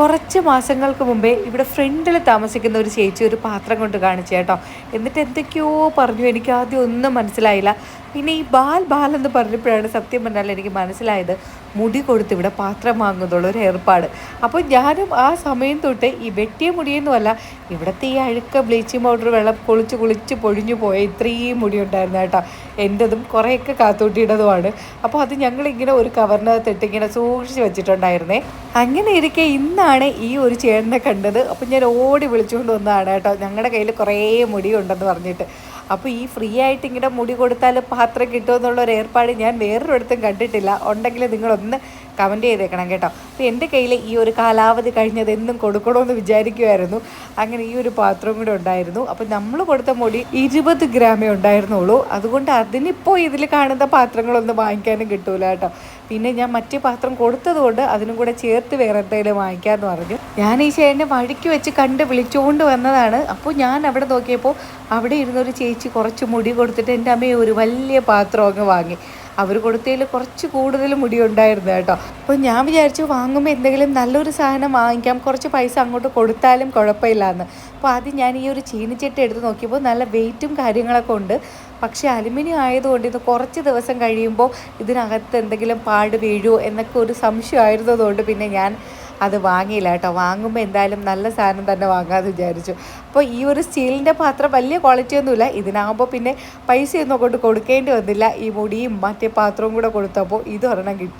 കുറച്ച് മാസങ്ങൾക്ക് മുമ്പേ ഇവിടെ ഫ്രണ്ടിൽ താമസിക്കുന്ന ഒരു ചേച്ചി ഒരു പാത്രം കൊണ്ട് കാണിച്ചു കേട്ടോ. എന്നിട്ട് എന്തൊക്കെയോ പറഞ്ഞു, എനിക്ക് ആദ്യം ഒന്നും മനസ്സിലായില്ല. പിന്നെ ഈ ബാൽ എന്ന് പറഞ്ഞപ്പോഴാണ് സത്യം പറഞ്ഞാൽ എനിക്ക് മനസ്സിലായത് മുടി കൊടുത്ത് ഇവിടെ പാത്രം വാങ്ങുന്നുള്ളൊരു ഏർപ്പാട്. അപ്പോൾ ഞാനും ആ സമയം തൊട്ട് ഈ വെട്ടിയ മുടിയൊന്നുമല്ല, ഇവിടുത്തെ ഈ അഴുക്ക ബ്ലീച്ചിങ് പൗഡർ വെള്ളം കുളിച്ച് പൊഴിഞ്ഞു പോയ ഇത്രയും മുടി ഉണ്ടായിരുന്നു കേട്ടോ. എൻ്റെതും കുറേയൊക്കെ കാത്തൂട്ടിയുടേതുമാണ്. അപ്പോൾ അത് ഞങ്ങളിങ്ങനെ ഒരു കവറിനകത്തിട്ട് ഇങ്ങനെ സൂക്ഷിച്ച് വെച്ചിട്ടുണ്ടായിരുന്നേ. അങ്ങനെ ഇരിക്കെ ഇന്നാണ് ഈ ഒരു ചേട്ടനെ കണ്ടത്. അപ്പോൾ ഞാൻ ഓടി വിളിച്ചുകൊണ്ട് വന്നതാണ് കേട്ടോ, ഞങ്ങളുടെ കയ്യിൽ കുറേ മുടി ഉണ്ടെന്ന് പറഞ്ഞിട്ട്. അപ്പോൾ ഈ ഫ്രീ ആയിട്ട് ഇങ്ങനെ മുടി കൊടുത്താൽ പാത്രം കിട്ടുമെന്നുള്ളൊരു ഏർപ്പാട് ഞാൻ വേറൊരിടത്തും കണ്ടിട്ടില്ല. ഉണ്ടെങ്കിൽ നിങ്ങളൊന്ന് കമൻറ്റ് ചെയ്തേക്കണം കേട്ടോ. അപ്പോൾ എൻ്റെ കയ്യിൽ ഈ ഒരു കാലാവധി കഴിഞ്ഞത് എന്നും കൊടുക്കണമെന്ന് വിചാരിക്കുമായിരുന്നു. അങ്ങനെ ഈ ഒരു പാത്രം കൂടെ ഉണ്ടായിരുന്നു. അപ്പോൾ നമ്മൾ കൊടുത്ത മുടി 20 ഗ്രാമേ ഉണ്ടായിരുന്നുള്ളൂ. അതുകൊണ്ട് അതിനിപ്പോൾ ഇതിൽ കാണുന്ന പാത്രങ്ങളൊന്നും വാങ്ങിക്കാനും കിട്ടൂല കേട്ടോ. പിന്നെ ഞാൻ മറ്റേ പാത്രം കൊടുത്തതുകൊണ്ട് അതിനും കൂടെ ചേർത്ത് വേറെ എന്തെങ്കിലും വാങ്ങിക്കാമെന്ന് പറഞ്ഞു. ഞാൻ ഈ ചേട്ടനെ വഴിക്ക് വെച്ച് കണ്ട് വിളിച്ചുകൊണ്ട് വന്നതാണ്. അപ്പോൾ ഞാൻ അവിടെ നോക്കിയപ്പോൾ അവിടെ ഇരുന്നൊരു ചേച്ചി കുറച്ച് മുടി കൊടുത്തിട്ട് എൻ്റെ അമ്മയെ ഒരു വലിയ പാത്രം അങ്ങ് വാങ്ങി. അവർ കൊടുത്തതിൽ കുറച്ച് കൂടുതൽ മുടി ഉണ്ടായിരുന്നു കേട്ടോ. അപ്പോൾ ഞാൻ വിചാരിച്ചു വാങ്ങുമ്പോൾ എന്തെങ്കിലും നല്ലൊരു സാധനം വാങ്ങിക്കാം, കുറച്ച് പൈസ അങ്ങോട്ട് കൊടുത്താലും കുഴപ്പമില്ലാന്ന്. അപ്പോൾ ആദ്യം ഞാൻ ഈ ഒരു ചീനിച്ചട്ടി എടുത്ത് നോക്കിയപ്പോൾ നല്ല വെയിറ്റും കാര്യങ്ങളൊക്കെ ഉണ്ട്. പക്ഷേ അലുമിനിയം ആയതുകൊണ്ട് ഇത് കുറച്ച് ദിവസം കഴിയുമ്പോൾ ഇതിനകത്ത് എന്തെങ്കിലും പാട് വീഴുമോ എന്നൊക്കെ ഒരു സംശയമായിരുന്നതുകൊണ്ട് പിന്നെ ഞാൻ അത് വാങ്ങിയില്ല കേട്ടോ. വാങ്ങുമ്പോൾ എന്തായാലും നല്ല സാധനം തന്നെ വാങ്ങാമെന്ന് വിചാരിച്ചു. അപ്പോൾ ഈ ഒരു സ്റ്റീലിൻ്റെ പാത്രം വലിയ ക്വാളിറ്റി ഒന്നുമില്ല. ഇതിനാകുമ്പോൾ പിന്നെ പൈസയൊന്നും കൊണ്ട് കൊടുക്കേണ്ടി വന്നില്ല. ഈ മുടിയും മറ്റേ പാത്രവും കൂടെ കൊടുത്തപ്പോൾ ഇത് ഒരെണ്ണം കിട്ടി.